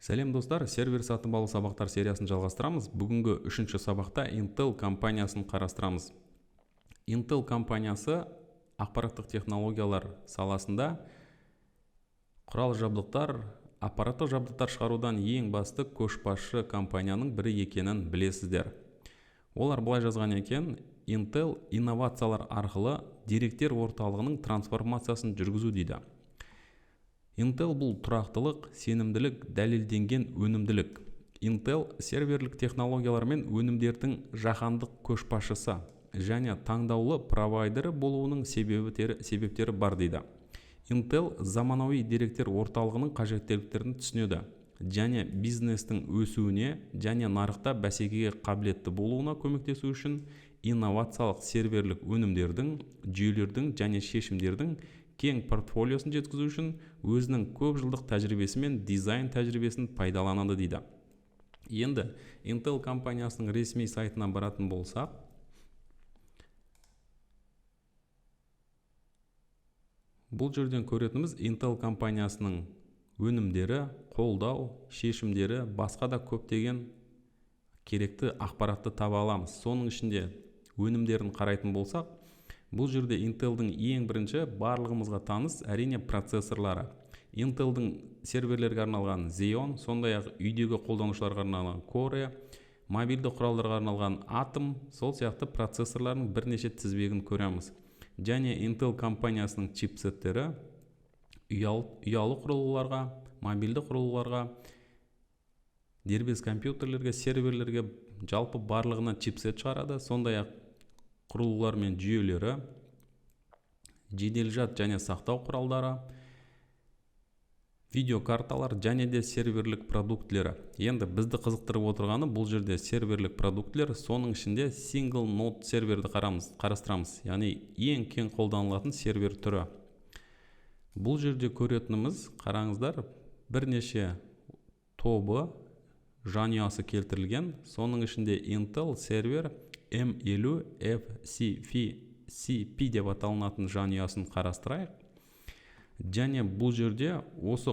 Сәлем достар, сервер сатып алу сабақтар сериясын жалғастырамыз. Бүгінгі үшінші сабақта Intel компаниясын қарастырамыз. Intel компаниясы ақпараттық технологиялар саласында құрал жабдықтар, аппараттық жабдықтар шығарудан ең басты көшбасшы компанияның бірі екенін білесіздер. Олар былай жазған екен: Intel инновациялар арқылы деректер орталығының трансформациясын жүргізу дейді. Intel бұл тұрақтылық, сенімділік, дәлелденген өнімділік. Intel серверлік технологиялар мен өнімдердің жаһандық көшбасшысы және таңдаулы провайдері болуының себептері бар дейді. Intel заманауи деректер орталығының қажеттіліктерін түсінеді және бизнестің өсуіне және нарықта бәсекеге қабілетті болуына көмектесу үшін инновациялық серверлік өнімдердің, жүйелердің және шешімдердің кең портфолиосын жеткізу үшін өзінің көп жылдық тәжірибесі мен дизайн тәжірибесін пайдаланады дейді. Енді Intel компаниясының ресми сайтына баратын болсақ, бұл жерден көретініміз Intel компаниясының өнімдері, қолдау, шешімдері, басқа да көптеген керекті ақпаратты таба аламыз. Соның ішінде өнімдерін қарайтын болсақ, бұл жерде Intel'дің ең бірінші барлығымызға таныс әрине процессорлары. Intel'дің серверлерге арналған Xeon, сондай-ақ үйдегі қолданушыларға арналған Core, мобильді құралдарға арналған Atom, сол сияқты процессорлардың бірнеше тізбегін көреміз. Және Intel компаниясының чипсеттері ұялы құрылғыларға, мобильді құрылғыларға, дербес компьютерлерге, серверлерге жалпы барлығына чипсет шығарады. Сондай-ақ құрылғылар мен жүйелері, жеделжат және сақтау құралдары, видеокарталар және де серверлік продуктілері. Енді бізді қызықтырып отырғаны бұл жерде серверлік продуктілер, соның ішінде single node серверді қарастырамыз, яғни ең кең қолданылатын сервер түрі. Бұл жерде көретініміз, қараңыздар, бірнеше тобы жанұясы келтірілген. Соның ішінде Intel сервер M50 FCP деп аталынатын жанұясын қарастырайық. Және бұл жерде осы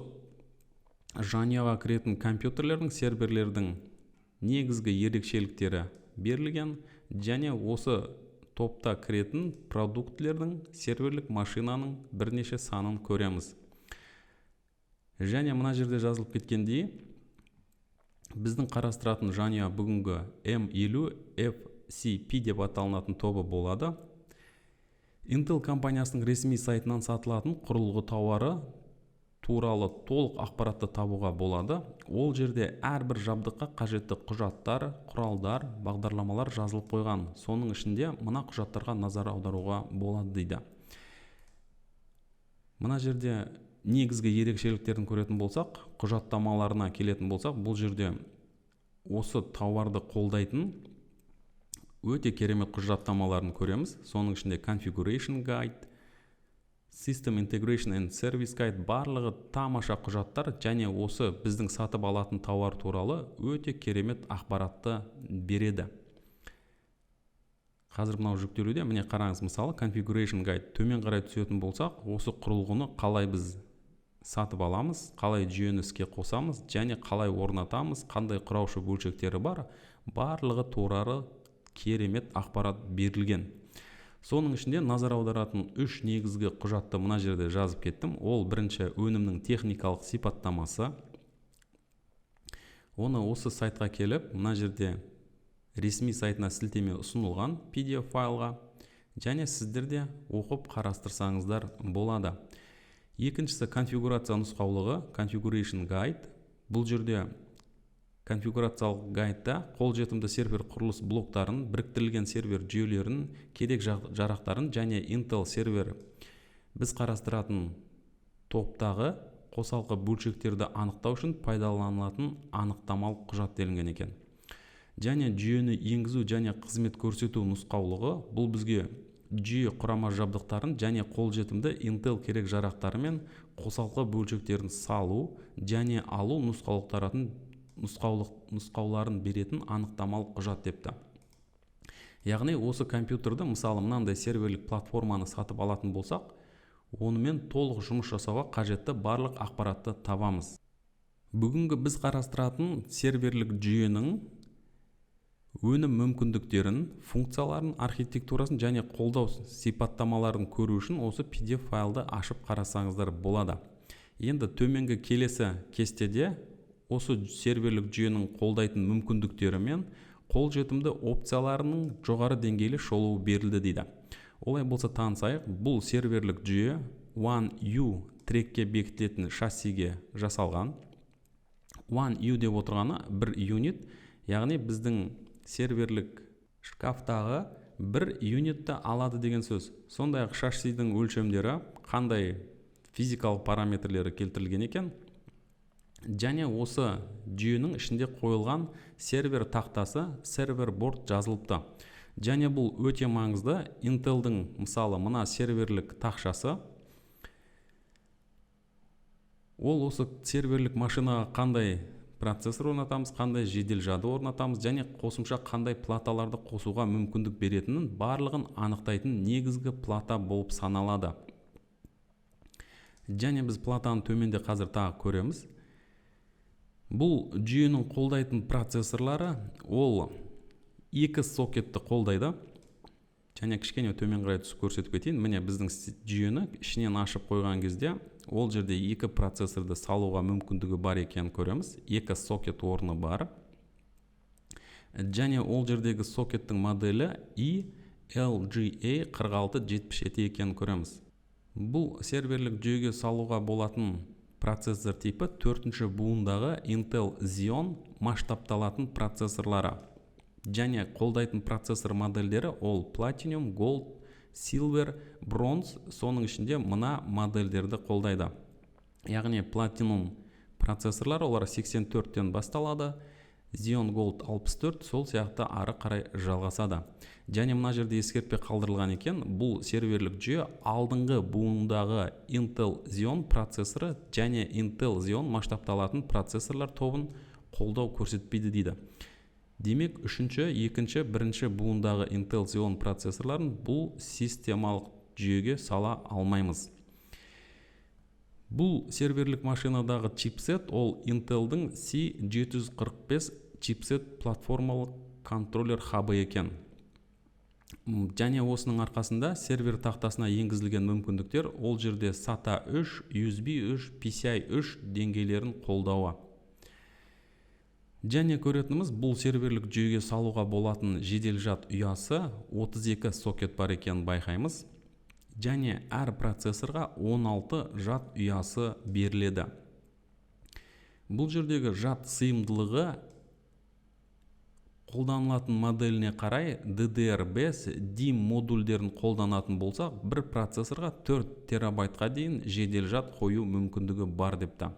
жанұяға кіретін компьютерлердің, серверлердің негізгі ерекшеліктері берілген, және осы топта кіретін продуктілердің, серверлік машинаның бірнеше санын көреміз. Және мына жерде жазылып кеткендей, біздің қарастыратын жанұя бүгінгі M50 FCP деп аталынатын тобы болады. Intel компаниясының ресми сайтынан сатылатын құрылғы тауары туралы толық ақпаратты табуға болады. Ол жерде әрбір жабдыққа қажетті құжаттар, құралдар, бағдарламалар жазылып қойған. Соның ішінде мына құжаттарға назар аударуға болады дейді. Мына жерде негізгі ерекшеліктерін көретін болсақ, құжаттамаларына келетін болсақ, бұл жерде осы тауарды қолдайтын өте керемет құжаттамаларын көреміз. Соның ішінде Configuration Guide, System Integration and Service Guide, барлығы тамаша құжаттар және осы біздің сатып алатын тауар туралы өте керемет ақпаратты береді. Қазір мынау жүктелуде, міне қараңыз, мысалы Configuration Guide төмен қарай түсетін болсақ, осы құрылғыны қалай біз сатып аламыз, қалай жүйені іске қосамыз және қалай орнатамыз, қандай құраушы бөлшектері бар, барлығы туралы керемет ақпарат берілген. Соның ішінде назар аударатын үш негізгі құжатты мына жерде жазып кеттім. Ол бірінші өнімнің техникалық сипаттамасы. Оны осы сайтқа келіп, мына жерде ресми сайтына сілтеме ұсынылған PDF файлға, және сіздерде оқып қарастырсаңыздар болады. Екіншісі конфигурация нұсқаулығы, Configuration Guide. Бұл жерде конфигурациялық гайдта қолжетімді сервер құрылыс блоктарын, біріктірілген сервер жүйелерін, керек жарақтарын және Intel сервер біз қарастыратын топтағы қосалқы бөлшектерді анықтау үшін пайдаланылатын анықтамалық құжат делінген екен. Және жүйені енгізу және қызмет көрсету нұсқаулығы, бұл бізге жүйе құрама жабдықтарын және қолжетімді Intel керек жарақтары мен қосалқы бөлшектерін салу және алу нұсқауларын беретін анықтамалық құжат депті. Яғни осы компьютерді, мысалы мынандай серверлік платформаны сатып алатын болсақ, онымен толық жұмыс жасауға қажетті барлық ақпаратты табамыз. Бүгінгі біз қарастыратын серверлік жүйенің өнім мүмкіндіктерін, функцияларын, архитектурасын және қолдау сипаттамаларын көру үшін осы PDF файлды ашып қарасаңыздар болады. Енді төменгі келесі кестеде осы серверлік жүйенің қолдайтын мүмкіндіктері мен қолжетімді опцияларының жоғары деңгейлі шолуы берілді дейді. Олай болса танысайық, бұл серверлік жүйе One-U трекке бекітілетін шассиге жасалған. One-U деп отырғаны бір юнит, яғни біздің серверлік шкафтағы бір юнитті алады деген сөз. Сондай-ақ шассидің өлшемдері қандай физикалық параметрлері келтірілген екен, және осы жүйенің ішінде қойылған сервер тақтасы, сервер борд жазылыпты. Және бұл өте маңызды. Intel'дің мысалы мына серверлік тақшасы, ол осы серверлік машинаға қандай процессор орнатамыз, қандай жедел жады орнатамыз және қосымша қандай платаларды қосуға мүмкіндік беретінін барлығын анықтайтын негізгі плата болып саналады. Және біз платаны төменде қазір тағы көреміз. Бұл жүйенің қолдайтын процессорлары ол 2 сокетті қолдайды. Және кішкене төмен қарай түсіп көрсетіп кетейін. Міне біздің жүйені ішінен ашып қойған кезде ол жерде 2 процессорды салуға мүмкіндігі бар екенін көреміз. 2 сокет орны бар. Және ол жердегі сокеттің моделі ELGA4677 екенін көреміз. Бұл серверлік жүйеге салуға болатын процессор типі 4-ші буындағы Intel Xeon масштабталатын процессорлары. Және қолдайтын процессор модельдері ол Platinum, Gold, Silver, Bronze, соның ішінде мына модельдерді қолдайды. Яғни Platinum процессорлар олар 84-тен басталады, Xeon Gold 64, сол сияқты ары қарай жалғасады. Және мына жерде ескертпе қалдырылған екен, бұл серверлік жүйе алдыңғы буындағы Intel Xeon процессоры және Intel Xeon масштабталатын процессорлар тобын қолдау көрсетпейді дейді. Демек, 3-ші, 2-ші, 1-ші буындағы Intel Xeon процессорларын бұл системалық жүйеге сала алмаймыз. Бұл серверлік машинадағы чипсет ол Intel'дің C745 чипсет платформалық контроллер хабы екен. Және осының арқасында сервер тақтасына енгізілген мүмкіндіктер ол жерде SATA 3, USB 3, PCI 3 деңгейлерін қолдауы. Және көретініміз бұл серверлік жүйеге салуға болатын жедел жад ұясы 32 сокет бар екенін байқаймыз. Және әр процессорға 16 жад ұясы беріледі. Бұл жердегі жад сыйымдылығы қолданылатын моделіне қарай DDR5 DIMM модульдерін қолданатын болсақ, бір процессорға 4 терабайтқа дейін жедел жад қою мүмкіндігі бар депті.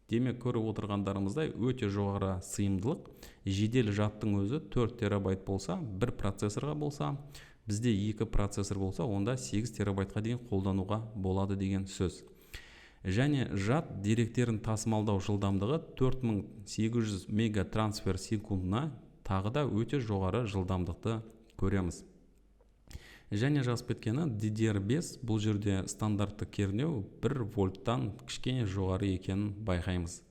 Демек, көріп отырғандарымыздай өте жоғары сыйымдылық. Жедел жадтың өзі 4 терабайт болса, бір процессорға болса, бізде 2 процессор болса, онда 8 терабайтқа дейін қолдануға болады деген сөз. Және жад деректерін тасымалдау жылдамдығы 4800 мега трансфер секундына тағы да өте жоғары жылдамдықты көреміз. Және жазып кеткені DDR5 бұл жерде стандартты кернеу 1 вольттан кішкене жоғары екенін байқаймыз.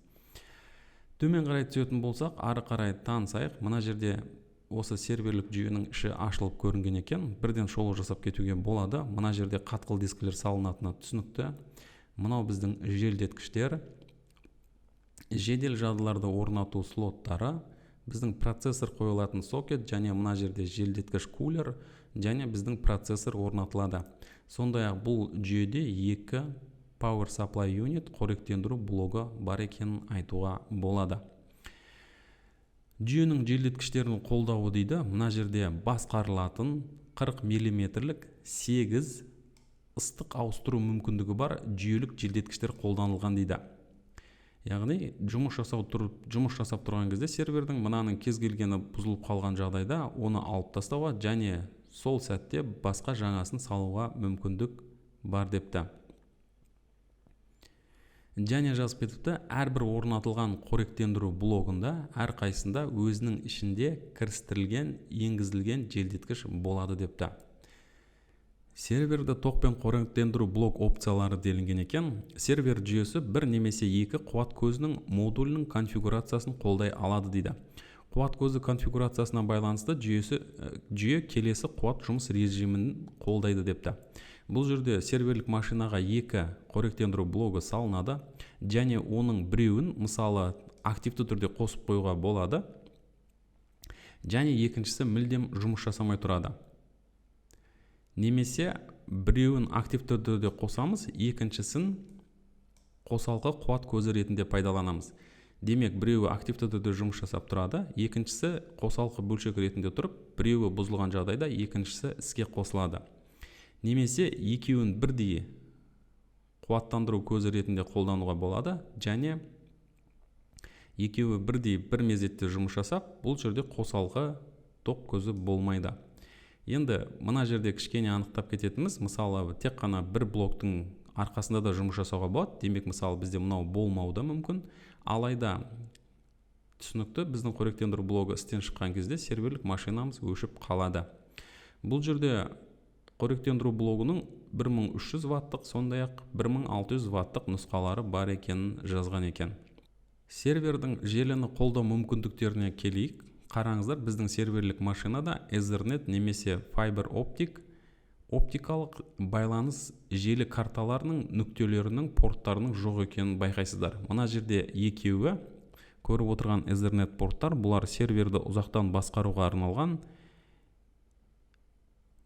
Төмен қарай түсетін болсақ, ары қарай танысайық. Мына жерде осы серверлік жүйенің іші ашылып көрінген екен. Бірден шолу жасап кетуге болады. Мына жерде қатқыл дискілер салынатыны түсінікті. Мынау біздің желдеткіштер, жедел жадыларды орнату слоттары, біздің процессор қойылатын сокет, және мына жерде желдеткіш кулер, және біздің процессор орнатылады. Сондай-ақ бұл жүйеде 2 Power Supply Unit қоректендіру блогы бар екенін айтуға болады. Жүйенің желдеткіштерін қолдауы дейді. Мына жерде басқарылатын 40 мм 8 ыстық ауыстыру мүмкіндігі бар жүйелік желдеткіштер қолданылған дейді. Яғни жұмыс жасап тұрған кезде сервердің мынаның кез келгені бұзылып қалған жағдайда оны алып тастауға және сол сәтте басқа жаңасын салуға мүмкіндік бар депті. Және жазып кетіпті, әрбір орнатылған қоректендіру блогында әрқайсында өзінің ішінде кірістірілген, енгізілген желдеткіш болады депті. Серверді токпен қоректендіру блок опциялары делінген екен. Сервер жүйесі бір немесе екі қуат көзінің модулінің конфигурациясын қолдай алады дейді. Қуат көзі конфигурациясына байланысты жүйе келесі қуат жұмыс режимін қолдайды депті. Бұл жерде серверлік машинаға екі қоректендіру блогы салынады, және оның біреуін мысалы активті түрде қосып қоюға болады, және екіншісі мүлдем жұмыс жасамай тұрады. Немесе біреуін активті түрде қосамыз, екіншісін қосалқы қуат көзі ретінде пайдаланамыз. Демек, біреуі активті түрде жұмыс жасап тұрады, екіншісі қосалқы бөлшек ретінде тұрып, біреуі бұзылған жағдайда екіншісі іске қосылады. Немесе екеуін бірдей қуаттандыру көзі ретінде қолдануға болады, және екеуі бірдей бір мезетте жұмыс жасап, бұл жерде қосалқы ток көзі болмайды. Енді мына жерде кішкене анықтап кететіміз, мысалы тек қана бір блоктың арқасында да жұмыс жасауға болады. Демек, мысалы бізде мынау болмауы мүмкін. Алайда түсінікті, біздің қоректендіру блогы істен шыққан кезде серверлік машинамыз өшіп қалады. Бұл жерде қоректендіру блогының 1300 ваттық, сондай-ақ 1600 ваттық нұсқалары бар екенін жазған екен. Сервердің желіні қолдау мүмкіндіктеріне келейік. Қараңыздар, біздің серверлік машинада Ethernet немесе Fiber оптикалық байланыс желі карталарының нүктелерінің порттарының жоқ екенін байқайсыздар. Мына жерде екеуі көріп отырған Ethernet порттар, бұлар серверді ұзақтан басқаруға арналған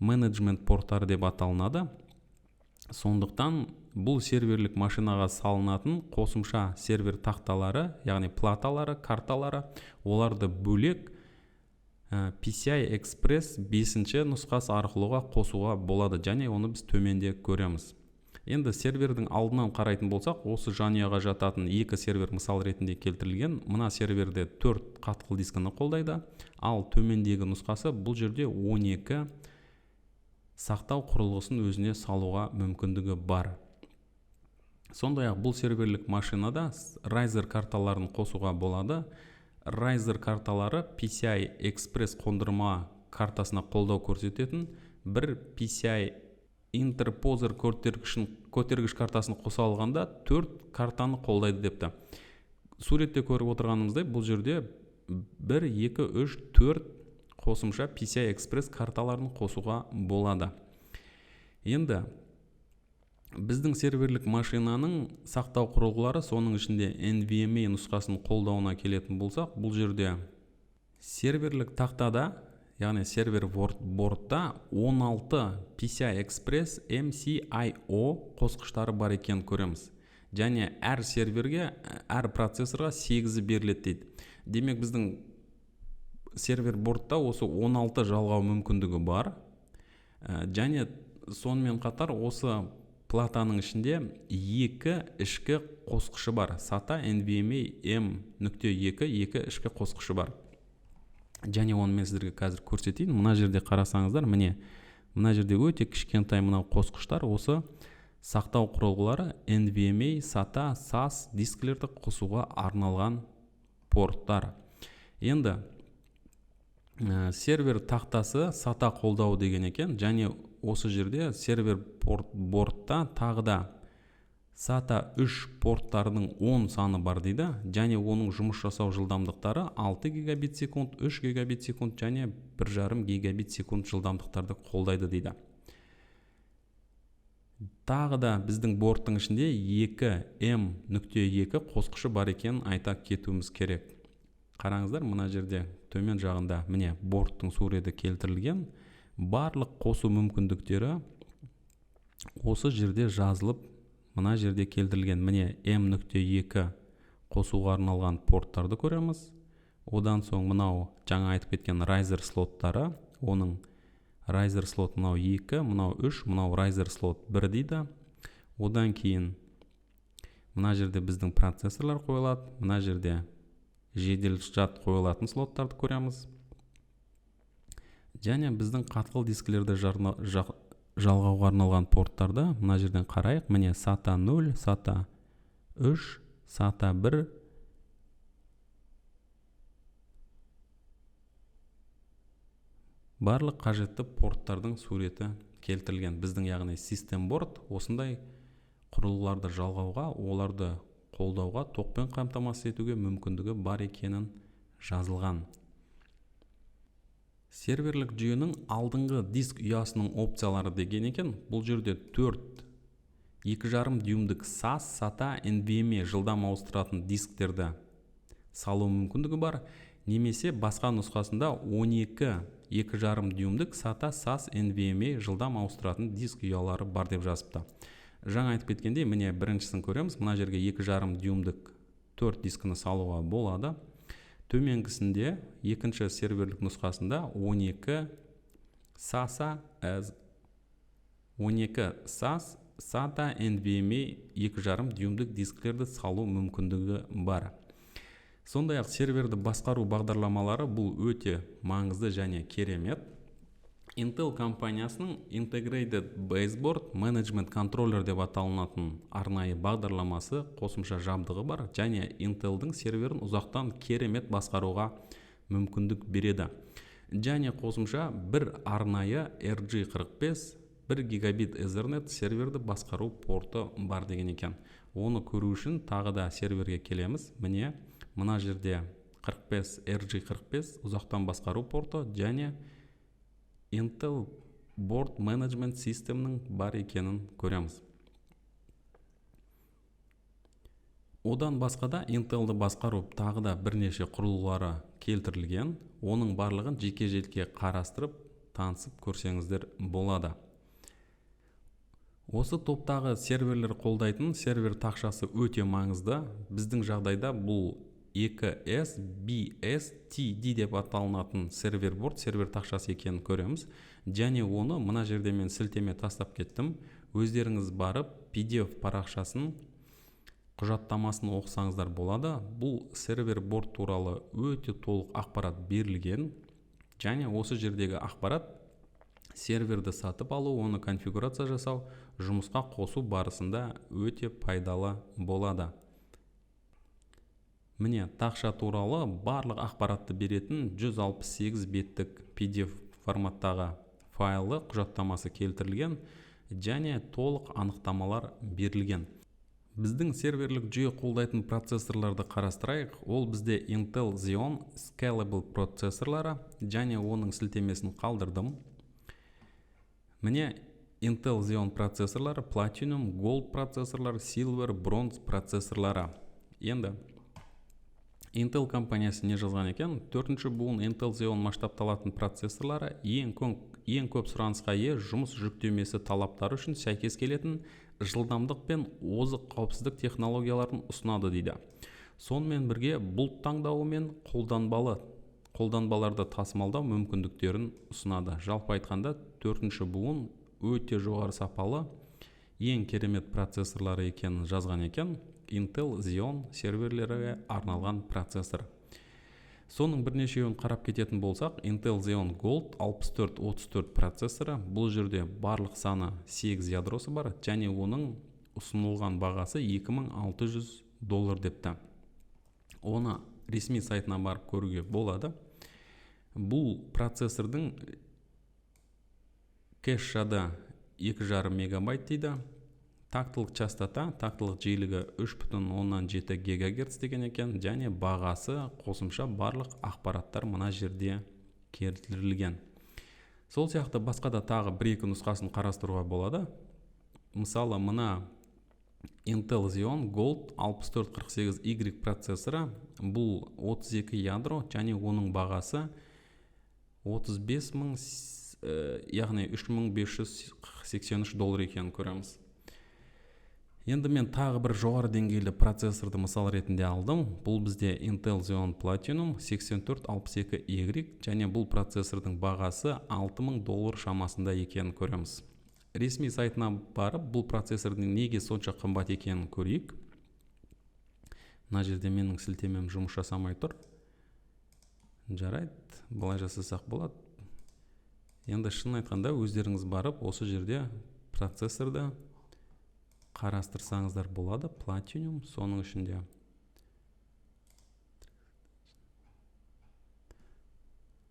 менеджмент порттары деп аталынады. Сондықтан бұл серверлік машинаға салынатын қосымша сервер тақталары, яғни платалары, карталары, оларды бөлек PCI Express 5-ші нұсқасы арқылыға қосуға болады, және оны біз төменде көреміз. Енді сервердің алдынан қарайтын болсақ, осы жанұяға жататын екі сервер мысал ретінде келтірілген. Мына серверде 4 қатқыл дискіні қолдайды, ал төмендегі нұсқасы бұл жерде 12 сақтау құрылғысын өзіне салуға мүмкіндігі бар. Сондай-ақ бұл серверлік машинада Riser карталарын қосуға болады. Riser карталары PCI Express қондырма картасына қолдау көрсететін бір PCI Interposer көтергіш картасын қоса алғанда 4 картаны қолдайды депті. Суретте көріп отырғанымыздай, бұл жерде 1, 2, 3, 4 қосымша PCI Express карталарын қосуға болады. Енді біздің серверлік машинаның сақтау құрылғылары, соның ішінде NVMe нұсқасын қолдауына келетін болсақ, бұл жерде серверлік тақтада, яғни сервер бортта 16 PCI Express MCIO қосқыштары бар екен көреміз. Және әр серверге, әр процессорға 8 беріледі дейді. Демек, біздің сервер бортта осы 16 жалғау мүмкіндігі бар. Және сонымен қатар осы платаның ішінде 2 ішкі қосқышы бар. SATA NVMe M.2 2 ішкі қосқышы бар. Және оны мен сіздерге қазір көрсетейін. Мына жерде қарасаңыздар, міне мына жерде өте кішкентай мынау қосқыштар, осы сақтау құрылғылары NVMe, SATA, SAS дискілерді қосуға арналған порттар. Енді сервер тақтасы SATA қолдауы деген екен, және осы жерде сервер бортта тағы да SATA 3 порттарының 10 саны бар дейді, және оның жұмыс жасау жылдамдықтары 6 гигабит секунд, 3 гигабит секунд және 1,5 гигабит секунд жылдамдықтарды қолдайды дейді. Тағы да біздің борттың ішінде 2 M.2 қосқышы бар екенін айта кетуіміз керек. Қараңыздар, мына жерде төмен жағында міне борттың суреті келтірілген. Барлық қосу мүмкіндіктері осы жерде жазылып, мына жерде келтірілген. Міне M.2 қосуға арналған порттарды көреміз. Одан соң мынау жаңа айтып кеткен Riser слоттары, оның Riser слот мынау 2, мынау 3, мынау Riser слот 1 дейді. Одан кейін мына жерде біздің процессорлар қойылады, мына жерде жедел жад қойылатын слоттарды көреміз. Және біздің қатқыл дискілерді жалғауға арналған порттарды мына жерден қарайық. Міне SATA 0, SATA 3, SATA 1. Барлық қажетті порттардың суреті келтірілген. Біздің яғни System Board осындай құрылғыларды жалғауға, оларды қолдауға, токпен қамтамасыз етуге мүмкіндігі бар екенін жазылған. Серверлік жүйенің алдыңғы диск ұясының опциялары деген екен. Бұл жерде 2,5 дюймдік SAS, SATA, NVMe жылдам ауыстыратын дисктерді салу мүмкіндігі бар, немесе басқа нұсқасында 2,5 дюймдік SATA, SAS, NVMe жылдам ауыстыратын диск ұялары бар деп жазыпты. Жаңа айтып кеткендей, міне біріншісін көреміз. Мына жерге 2,5 дюймдік 4 дискіні салуға болады. Төменгісінде екінші серверлік нұсқасында 12 SAS, SATA, NVMe 2,5 дюймдік дисклерді салу мүмкіндігі бар. Сондай-ақ серверді басқару бағдарламалары бұл өте маңызды және керемет. Intel компаниясының Integrated Baseboard Management Controller деп аталынатын арнайы бағдарламасы қосымша жабдығы бар, және Intel'дің серверін ұзақтан керемет басқаруға мүмкіндік береді. Және қосымша бір арнайы RJ45 1 гигабит Ethernet серверді басқару порты бар деген екен. Оны көру үшін тағы да серверге келеміз. Міне, мына жерде RJ45 ұзақтан басқару порты және Intel Board Management System'нің бар екенін көреміз. Одан басқада Intel'ді басқару тағы да бірнеше құрылғылары келтірілген. Оның барлығын жеке-жеке қарастырып, танысып көрсеңіздер болады. Осы топтағы серверлер қолдайтын сервер тақшасы өте маңызды. Біздің жағдайда бұл 2SBSTD деп аталынатын сервер тақшасы екенін көреміз. Және оны мына жерде мен сілтеме тастап кеттім. Өздеріңіз барып PDF парақшасын құжаттамасын оқысаңыздар болады. Бұл сервер борт туралы өте толық ақпарат берілген. Және осы жердегі ақпарат серверді сатып алу, оны конфигурация жасау, жұмысқа қосу барысында өте пайдалы болады. Міне, тақша туралы барлық ақпаратты беретін 168 беттік PDF форматтағы файлы құжаттамасы келтірілген және толық анықтамалар берілген. Біздің серверлік жүйе қолдайтын процессорларды қарастырайық. Ол бізде Intel Xeon Scalable процессорлары, және оның сілтемесін қалдырдым. Міне, Intel Xeon процессорлары, Platinum, Gold процессорлары, Silver, Bronze процессорлары. Енді Intel компаниясы не жазған екен? 4-ші буын Intel Xeon масштабталатын процессорлары ең көп сұранысқа ие жұмыс жүктемесі талаптары үшін сәйкес келетін жылдамдық пен озық қауіпсіздік технологияларын ұсынады дейді. Сонымен бірге бұлт таңдауы мен қолданбаларды тасымалдау мүмкіндіктерін ұсынады. Жалпы айтқанда 4-ші буын өте жоғары сапалы, ең керемет процессорлары екенін жазған екен. Intel Xeon серверлерге арналған процессор. Соның бірнешеуін қарап кететін болсақ, Intel Xeon Gold 6434 процессоры. Бұл жерде барлық саны 8 ядросы бар, және оның ұсынылған бағасы $2600 депті. Оны ресми сайтына барып көруге болады. Бұл процессордың кэш жады 2,5 мегабайт дейді. Тактылық частота, тактылық жиілігі 3,7 ГГц деген екен, және бағасы қосымша барлық ақпараттар мына жерде келтірілген. Сол сияқты басқа да тағы 1-2 нұсқасын қарастыруға болады. Мысалы, мына Intel Xeon Gold 6448Y процессоры, бұл 32 ядро, және оның бағасы 35,000, яғни $3583 екенін көреміз. Енді мен тағы бір жоғары деңгейлі процессорды мысал ретінде алдым. Бұл бізде Intel Xeon Platinum 8462Y, және бұл процессордың бағасы $6000 шамасында екенін көреміз. Ресми сайтына барып, бұл процессордың неге сонша қымбат екенін көрейік. Мына жерде менің сілтемем жұмыс жасамай тұр. Жарайды, былай жасасақ болады. Енді шын айтқанда өздеріңіз барып, осы жерде процессорды қарастырсаңыздар болады. Platinum соның ішінде.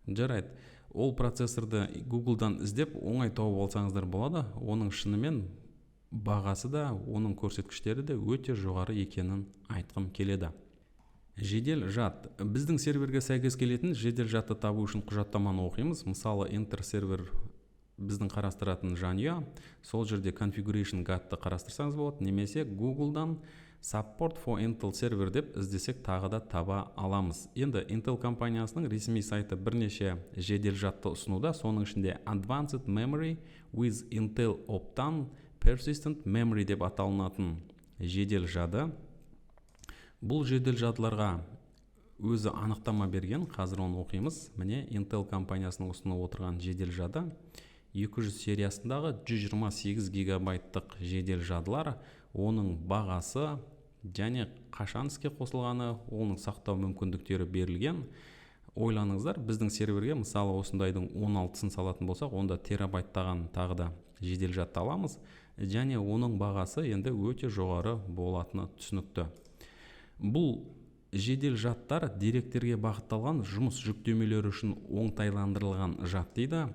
Жарайды. Ол процессорды Google'дан іздеп оңай тауып алсаңыздар болады. Оның шынымен бағасы да, оның көрсеткіштері де өте жоғары екенін айтқым келеді. Жедел жад. Біздің серверге сәйкес келетін жедел жадты табу үшін құжаттаманы оқимыз. Мысалы, Enter сервер біздің қарастыратын жанұя. Сол жерде Configuration Guide'ды қарастырсаңыз болады, немесе Google'дан Support for Intel Server деп іздесек тағы да таба аламыз. Енді Intel компаниясының ресми сайты бірнеше жедел жадты ұсынуда, соның ішінде Advanced Memory with Intel Optane Persistent Memory деп аталынатын жедел жады. Бұл жедел жадыларға өзі анықтама берген, қазір оны оқимыз. Міне Intel компаниясының ұсынып отырған жедел жады 200 сериясындағы 128 гигабайттық жедел жадылар, оның бағасы және қашан іске қосылғаны, оның сақтау мүмкіндіктері берілген. Ойланыңыздар, біздің серверге мысалы осындайдың 16-сын салатын болсақ, онда терабайттаған тағы да жедел жадты аламыз, және оның бағасы енді өте жоғары болатыны түсінікті. Бұл жедел жадтар деректерге бағытталған жұмыс жүктемелері үшін оңтайландырылған жад дейді.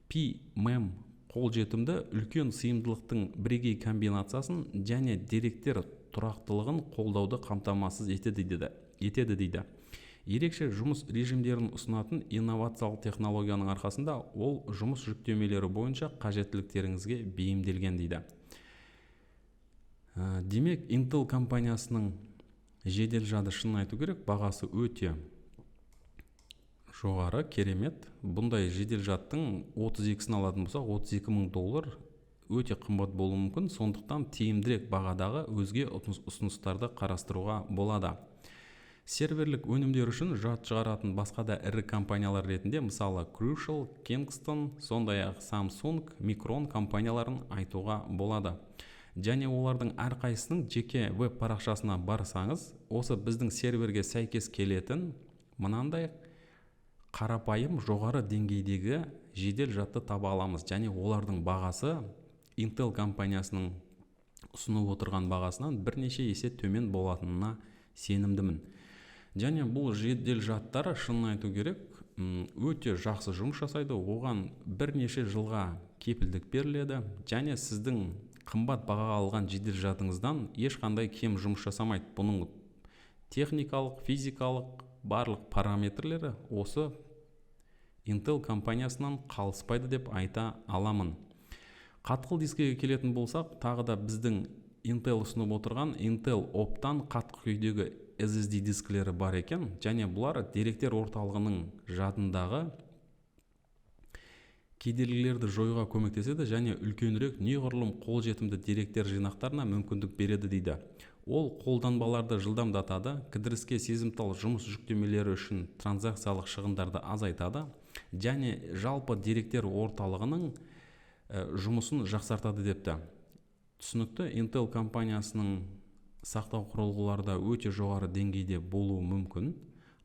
PMEM қолжетімді үлкен сыйымдылықтың бірегей комбинациясын және деректер тұрақтылығын қолдауды қамтамасыз етеді дейді. Ерекше жұмыс режимдерін ұсынатын инновациялық технологияның арқасында ол жұмыс жүктемелері бойынша қажеттіліктеріңізге бейімделген дейді. Демек, Intel компаниясының жедел жады, шынын айту керек, бағасы өте жоғары, керемет. Бұндай жедел жадтың 32-сін алатын болсақ, $32,000 өте қымбат болуы мүмкін, сондықтан тиімдірек бағадағы өзге ұсыныстарды қарастыруға болады. Серверлік өнімдер үшін жад шығаратын басқа да ірі компаниялар ретінде, мысалы Crucial, Kingston, сондай-ақ Samsung, Micron компанияларын айтуға болады. Және олардың әрқайсының жеке веб парақшасына барсаңыз, осы біздің серверге сәйкес келетін мынандай қарапайым жоғары деңгейдегі жедел жадты таба аламыз, және олардың бағасы Intel компаниясының ұсынып отырған бағасынан бірнеше есе төмен болатынына сенімдімін. Және бұл жедел жадтар, шынын айту керек, өте жақсы жұмыс жасайды. Оған бірнеше жылға кепілдік беріледі, және сіздің қымбат бағаға алған жедел жадыңыздан ешқандай кем жұмыс жасамайды. Бұның техникалық, физикалық барлық параметрлері осы Intel компаниясынан қалыспайды деп айта аламын. Қатқыл дискіге келетін болсақ, тағы да біздің Intel ұсынып отырған Intel Optane қатқыл күйдегі SSD дискілері бар екен, және бұлар деректер орталығының жадындағы кедергілерді жоюға көмектеседі, және үлкенірек неғұрлым қолжетімді деректер жинақтарына мүмкіндік береді дейді. Ол қолданбаларды жылдамдатады, кідіріске сезімтал жұмыс жүктемелері үшін транзакциялық шығындарды азайтады, және жалпы деректер орталығының жұмысын жақсартады депті. Түсінікті, Intel компаниясының сақтау құрылғыларда өте жоғары деңгейде болуы мүмкін,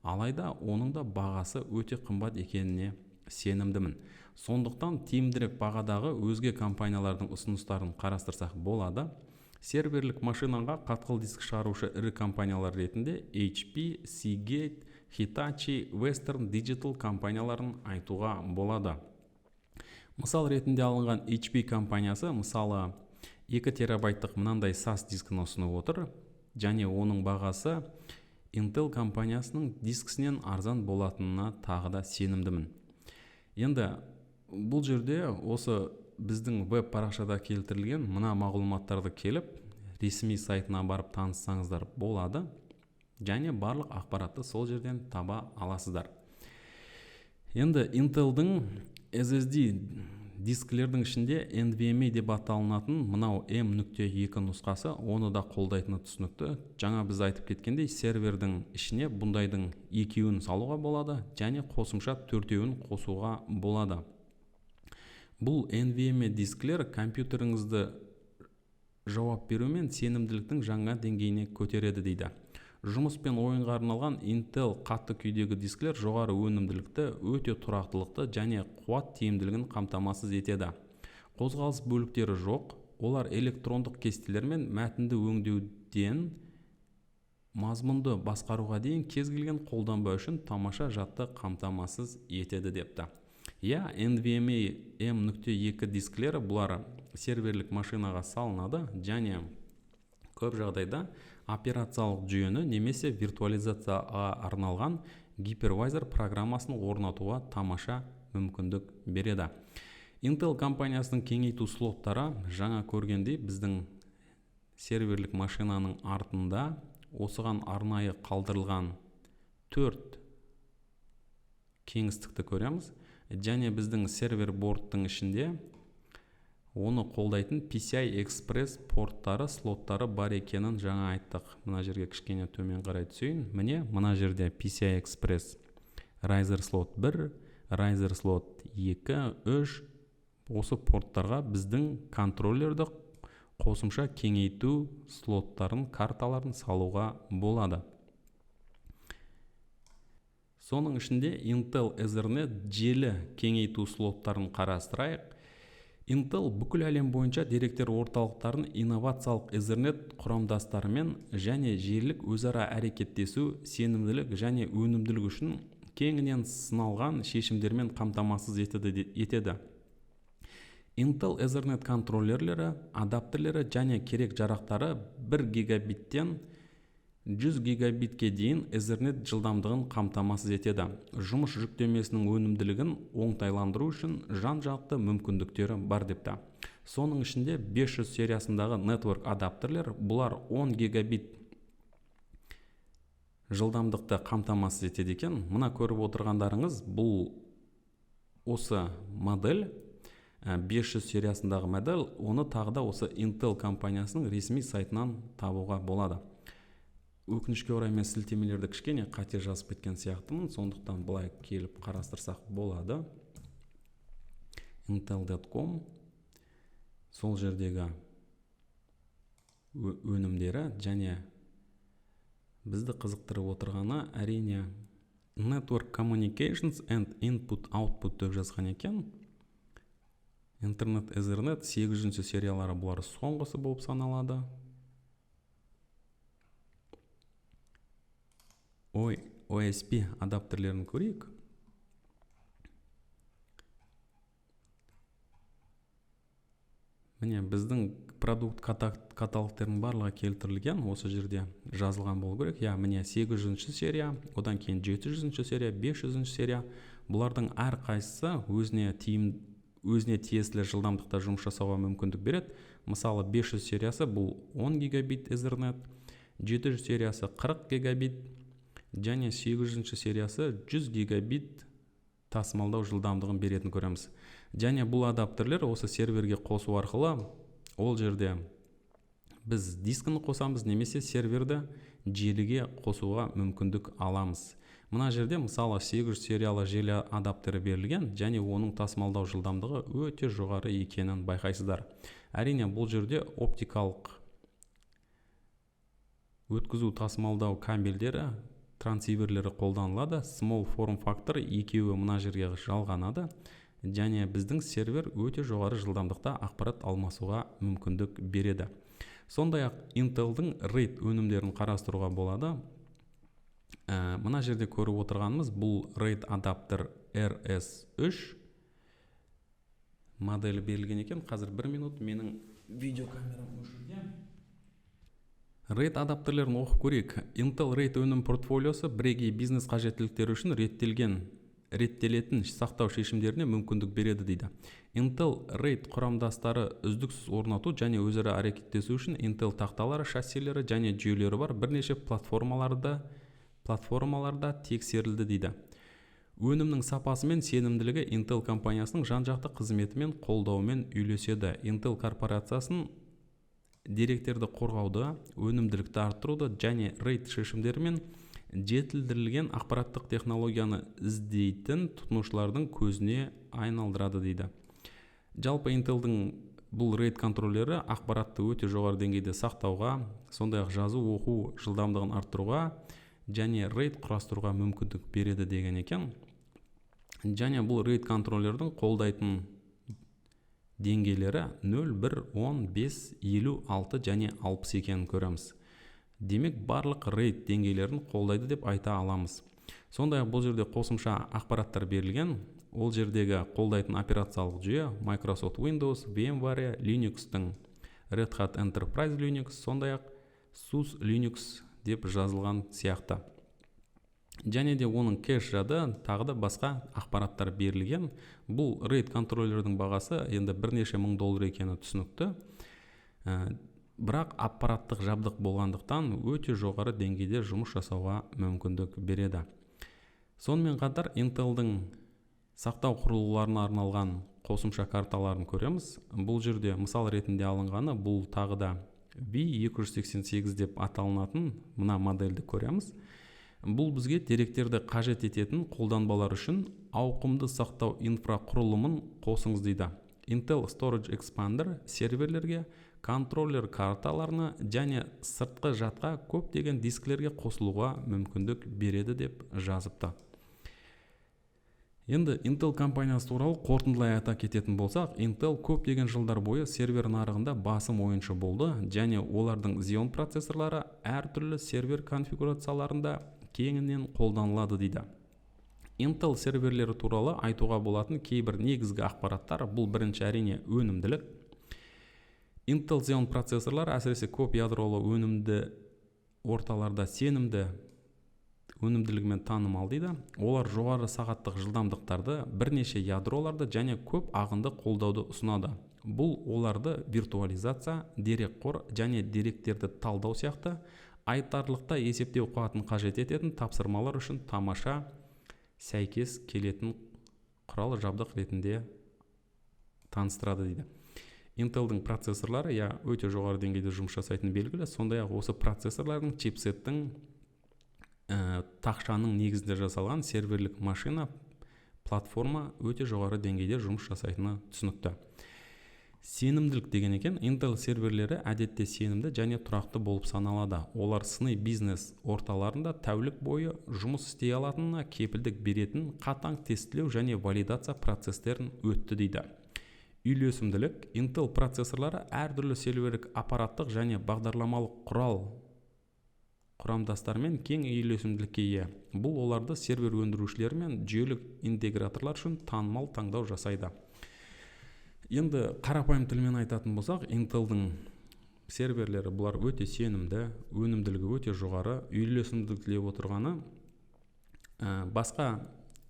алайда оның да бағасы өте қымбат екеніне сенімдімін. Сондықтан тиімдірек бағадағы өзге компаниялардың ұсыныстарын қарастырсақ болады. Серверлік машинаға қатқыл диск шығарушы ірі компаниялар ретінде HP, Seagate, Hitachi, Western Digital компанияларын айтуға болады. Мысал ретінде алынған HP компаниясы мысалы 2 терабайттық мынандай SAS дискін ұсынып отыр, және оның бағасы Intel компаниясының дискісінен арзан болатынына тағы да сенімдімін. Енді бұл жерде осы біздің веб парақшада келтірілген мына мағлұматтарды келіп, ресми сайтына барып таныссаңыздар болады, және барлық ақпаратты сол жерден таба аласыздар. Енді Intel'дің SSD дискілердің ішінде NVMe деп аталынатын мынау M.2 нұсқасы, оны да қолдайтыны түсінікті. Жаңа біз айтып кеткендей, сервердің ішіне бұндайдың 2-ін салуға болады, және қосымша 4-ін қосуға болады. Бұл NVMe дискілер компьютеріңізді жауап беру мен сенімділіктің жаңа деңгейіне көтереді дейді. Жұмыс пен ойынға арналған Intel қатты күйдегі дискілер жоғары өнімділікті, өте тұрақтылықты және қуат тиімділігін қамтамасыз етеді. Қозғалыс бөліктері жоқ, олар электрондық кестелер мен мәтінді өңдеуден мазмұнды басқаруға дейін кез келген қолданба үшін тамаша жадты қамтамасыз етеді депті. NVMe M.2 дискілері бұлар серверлік машинаға салынады және көп жағдайда операциялық жүйені немесе виртуализацияға арналған гипервайзер программасын орнатуға тамаша мүмкіндік береді. Intel компаниясының кеңейту слоттары жаңа көргендей біздің серверлік машинаның артында осыған арнайы қалдырылған 4 кеңістікті көреміз және біздің сервер бордтың ішінде оны қолдайтын PCI Express порттары, слоттары бар екенін жаңа айттық. Мына жерге кішкене төмен қарай түсейін. Міне, мына жерде PCI Express Riser слот 1, Riser слот 2, 3 осы порттарға біздің контроллерді қосымша кеңейту слоттарын, карталарын салуға болады. Соның ішінде Intel Ethernet желі кеңейту слоттарын қарастырайық. Intel бүкіл әлем бойынша деректер орталықтарын инновациялық Ethernet құрамдастарымен және желілік өзара әрекеттесу, сенімділік және өнімділік үшін кеңінен сыналған шешімдермен қамтамасыз етеді. Intel Ethernet контроллерлері, адаптерлері және керек жарақтары 1 гигабиттен 100 гигабитке дейін Ethernet жылдамдығын қамтамасыз етеді. Жұмыс жүктемесінің өнімділігін оңтайландыру үшін жан-жақты мүмкіндіктері бар депті. Соның ішінде 500 сериясындағы Network адаптерлер, бұлар 10 гигабит жылдамдықты қамтамасыз етеді екен. Мына көріп отырғандарыңыз бұл осы модель, 500 сериясындағы модель, оны тағы да осы Intel компаниясының ресми сайтынан табуға болады. Өкінішке орай мен сілтемелерді кішкене қате жазып кеткен сияқтымын, сондықтан былай келіп қарастырсақ болады. Intel.com сол жердегі өнімдері және бізді қызықтырып отырғаны әрине Network Communications and Input-Output деп жазған екен. Internet Ethernet 800 сериялары бұлар соңғысы болып саналады. OSP адаптерлерін көрейік. Міне біздің продукт каталогтердің барлығы келтірілген, осы жерде жазылған болу керек. Міне 800 серия, одан кейін 700 серия, 500 серия. Бұлардың әр қайсысы өзіне тиесілі жылдамдықта жұмыс жасауға мүмкіндік береді. Мысалы 500 сериясы бұл 10 гигабит Ethernet, 700 сериясы 40 гигабит және 800 сериясы 100 гигабит тасымалдау жылдамдығын беретін көреміз. Және бұл адаптерлер осы серверге қосу арқылы ол жерде біз дискіні қосамыз немесе серверді желіге қосуға мүмкіндік аламыз. Мына жерде мысалы 800 сериялы желі адаптері берілген және оның тасымалдау жылдамдығы өте жоғары екенін байқайсыздар. Әрине бұл жерде оптикалық өткізу тасымалдау кабельдері, трансиверлері қолданылады. Small form factor екеуі мына жерге жалғанады және біздің сервер өте жоғары жылдамдықта ақпарат алмасуға мүмкіндік береді. Сондай-ақ Intel'дің RAID өнімдерін қарастыруға болады. Мына жерде көріп отырғанымыз бұл RAID адаптер RS3 моделі берілген екен. Қазір 1 минут менің видеокамерам өшірген. RAID адаптерлерін оқып көрейік. Intel RAID өнім портфолиосы бірегей бизнес қажеттіліктері үшін реттелетін сақтау шешімдеріне мүмкіндік береді дейді. Intel RAID құрамдастары үздіксіз орнату және өзара әрекеттесу үшін Intel тақталары, шассилері және жүйелері бар бірнеше платформаларда тексерілді дейді. Өнімнің сапасы мен сенімділігі Intel компаниясының жан-жақты қызметімен қолдауымен үйлеседі. Intel корпорациясын деректерді қорғауды, өнімділікті арттыруды және RAID шешімдерімен жетілдірілген ақпараттық технологияны іздейтін тұтынушылардың көзіне айналдырады дейді. Жалпы Intel'дің бұл RAID контроллері ақпаратты өте жоғары деңгейде сақтауға, сондай-ақ жазу, оқу жылдамдығын арттыруға және RAID құрастыруға мүмкіндік береді деген екен. Және бұл RAID контроллердің қолдайтын деңгейлері 0, 1, 10, 5, 56 және 60 екенін көреміз. Демек барлық RAID деңгейлерін қолдайды деп айта аламыз. Сондай-ақ бұл жерде қосымша ақпараттар берілген. Ол жердегі қолдайтын операциялық жүйе Microsoft Windows, VMware, Linux-тың Red Hat Enterprise Linux, сондай-ақ SUSE Linux деп жазылған сияқты. Және де оның кэш жады тағы да басқа ақпараттар берілген. Бұл RAID контроллердің бағасы енді бірнеше мың доллар екені түсінікті. Бірақ аппараттық жабдық болғандықтан өте жоғары деңгейде жұмыс жасауға мүмкіндік береді. Сонымен қатар Intel'дің сақтау құрылғыларына арналған қосымша карталарын көреміз. Бұл жерде мысал ретінде алынғаны, бұл тағы да V288 деп аталынатын мына модельді көреміз. Бұл бізге деректерді қажет ететін қолданбалар үшін ауқымды сақтау инфрақұрылымын қосыңыз дейді. Intel Storage Expander серверлерге, контроллер карталарына және сыртқы жадқа көптеген дискілерге қосылуға мүмкіндік береді деп жазыпты. Енді Intel компаниясы туралы қорытындылай айта кететін болсақ, Intel көптеген жылдар бойы сервер нарығында басым ойыншы болды және олардың Xeon процессорлары әртүрлі сервер конфигурацияларында кеңінен қолданылады дейді. Intel серверлері туралы айтуға болатын кейбір негізгі ақпараттар. Бұл бірінші әрине өнімділік. Intel Xeon процессорлары әсіресе көп ядролы өнімді орталарда сенімді өнімділігімен танымал дейді. Олар жоғары сағаттық жылдамдықтарды, бірнеше ядроларды және көп ағынды қолдауды ұсынады. Бұл оларды виртуализация, дерекқор және деректерді талдау сияқты айтарлықтай есептеу қуатын қажет ететін тапсырмалар үшін тамаша сәйкес келетін құрал жабдық ретінде таныстырады дейді. Intel'дің процессорлары өте жоғары деңгейде жұмыс жасайтын белгілі. Сондай-ақ осы процессорлардың чипсеттің тақшаның негізінде жасалған серверлік машина платформа өте жоғары деңгейде жұмыс жасайтыны түсінікті. Сенімділік деген екен, Intel серверлері әдетте сенімді және тұрақты болып саналады. Олар сыни бизнес орталарында тәулік бойы жұмыс істей алатынына кепілдік беретін қатаң тестілеу және валидация процестерін өтті дейді. Үйлесімділік. Intel процессорлары әртүрлі серверлік аппараттық және бағдарламалық құрамдастармен кең үйлесімділікке ие. Бұл оларды сервер өндірушілер мен жүйелік интеграторлар үшін танымал таңдау жасайды. Енді қарапайым тілмен айтатын болсақ, Intel'дің серверлері бұлар өте сенімді, өнімділігі өте жоғары, үйлесімділік тілеп отырғаны. Басқа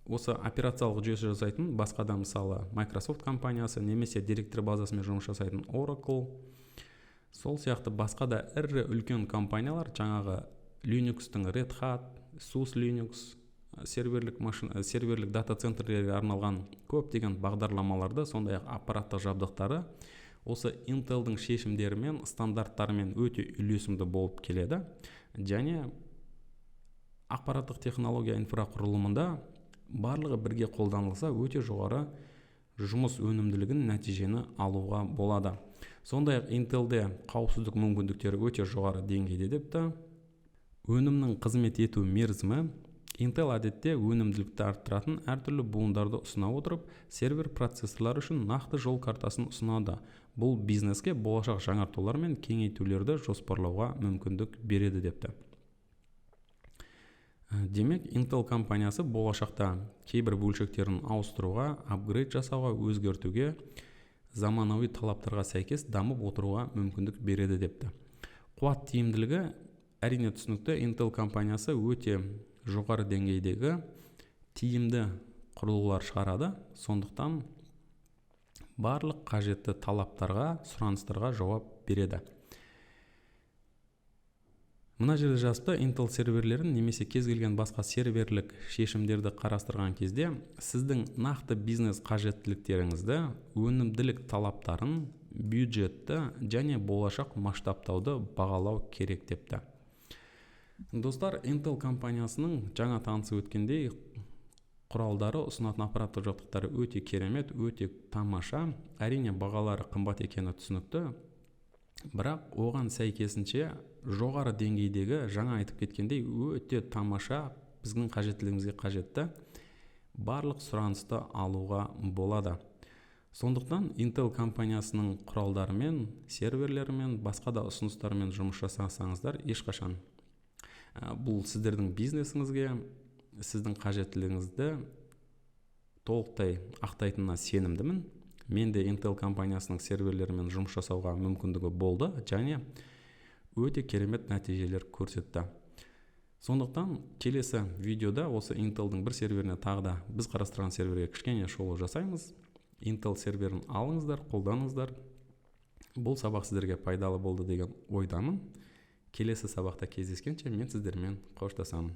осы операциялық жүйесі жасайтын, басқа да мысалы Microsoft компаниясы немесе деректер базасымен жұмыс жасайтын Oracle, сол сияқты басқа да ірі үлкен компаниялар жаңағы Linux-тың Red Hat, SUSE Linux, серверлік дата центрлерге арналған көптеген бағдарламаларды, сондай-ақ аппараттық жабдықтары осы Intel-дің шешімдерімен, стандарттарымен өте үйлесімді болып келеді. Және ақпараттық технология инфрақұрылымында барлығы бірге қолданылса өте жоғары жұмыс өнімділігін нәтижені алуға болады. Сондай-ақ Intel-де қауіпсіздік мүмкіндіктері өте жоғары деңгейде депті. Өнімнің қызмет ету мерзімі. Intel әдетте өнімділікті арттыратын әртүрлі буындарды ұсына отырып, сервер процессорлары үшін нақты жол картасын ұсынады. Бұл бизнеске болашақ жаңартулар мен кеңейтулерді жоспарлауға мүмкіндік береді депті. Демек, Intel компаниясы болашақта кейбір бөлшектерін ауыстыруға, апгрейд жасауға, өзгертуге, заманауи талаптарға сәйкес дамып отыруға мүмкіндік береді депті. Қуат тиімділігі әрине түсінікті. Intel компаниясы өте жоғары деңгейдегі тиімді құрылғылар шығарады. Сондықтан барлық қажетті талаптарға, сұраныстарға жауап береді. Мына жерде жазыпты, Intel серверлерін немесе кез келген басқа серверлік шешімдерді қарастырған кезде сіздің нақты бизнес қажеттіліктеріңізді, өнімділік талаптарын, бюджетті және болашақ масштабтауды бағалау керек депті. Достар, Intel компаниясының жаңа танысы өткендей құралдары, ұсынатын аппараттық жабдықтары өте керемет, өте тамаша. Әрине бағалары қымбат екені түсінікті. Бірақ оған сәйкесінше жоғары деңгейдегі, жаңа айтып кеткендей, өте тамаша, біздің қажеттілігімізге қажетті барлық сұранысты алуға болады. Сондықтан Intel компаниясының құралдарымен, серверлерімен, басқа да ұсыныстармен жұмыс жасасаңыздар, ешқашан бұл сіздердің бизнесіңізге, сіздің қажеттілігіңізді толықтай ақтайтынына сенімдімін. Менде Intel компаниясының серверлерімен жұмыс жасауға мүмкіндігі болды және өте керемет нәтижелер көрсетті. Сондықтан келесі видеода осы Intel'дің бір серверіне тағы да біз қарастырған серверге кішкене шолу жасаймыз. Intel серверін алыңыздар, қолданыңыздар. Бұл сабақ сіздерге пайдалы болды деген ойдамын. Келесі сабақта кездескенше мен сіздермен қоштасамын.